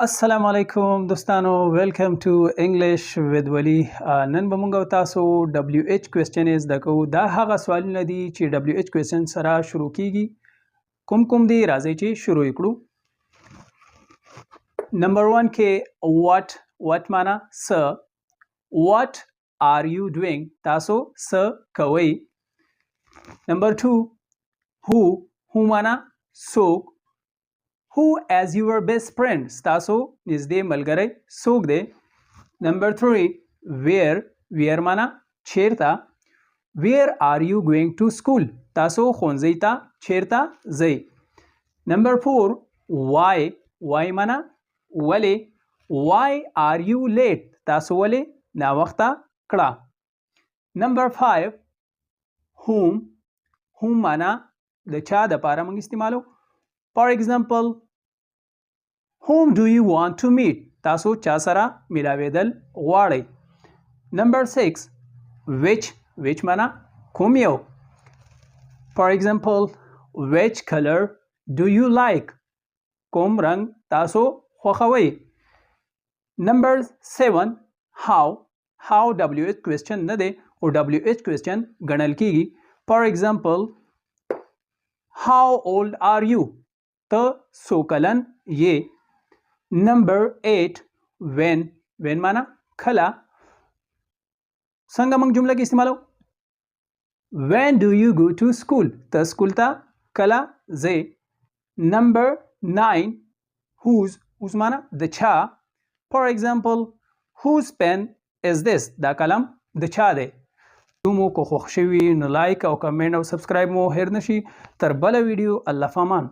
السلام علیکم دوستانو ویلکم ټو انګلیش وذ ولی. نن به موږ تاسو WH کوېسچنز د کو دا هغه سوالونه دي چې WH کوېسچن سره شروع کیږي. کوم دي راځي چې شروع کړو. نمبر 1 کې what معنا س. what are you doing تاسو س کوي. نمبر 2 who معنا څوک. Who as your best friend ستاسو نږدې ملګری څوک دی. نمبر 3 where معنا چیرته. where are you going to school تاسو ښوونځي ته چیرته ځئ. نمبر 4 why معنا ولې. why are you late تاسو ولې ناوخته کړه. نمبر 5 whom معنا د چا د پاره موږ استعمالو. For example, whom do you want to meet تاسو چا سره ملاویدل غواړئ. نمبر 6 which معنا کوم یو. For example, which color do you like کوم رنگ تاسو خوښوئ. نمبر 7 how WH question نه دی او WH question ګڼل کیږي. For example, how old are you ته څو کلن یې. نمبر 8 when معنا کله. څنګه موږ جمله کې استعمالو. when do you go to school ته سکول ته کله ځې. نمبر 9 whose معنا د چا. For example, whose pen is this دا قلم د چا دی. مو کو خوښ شوي نو لایک او کمنټ او سبسکرایب مو هیر نشي. تر بله ویډیو الله فامان.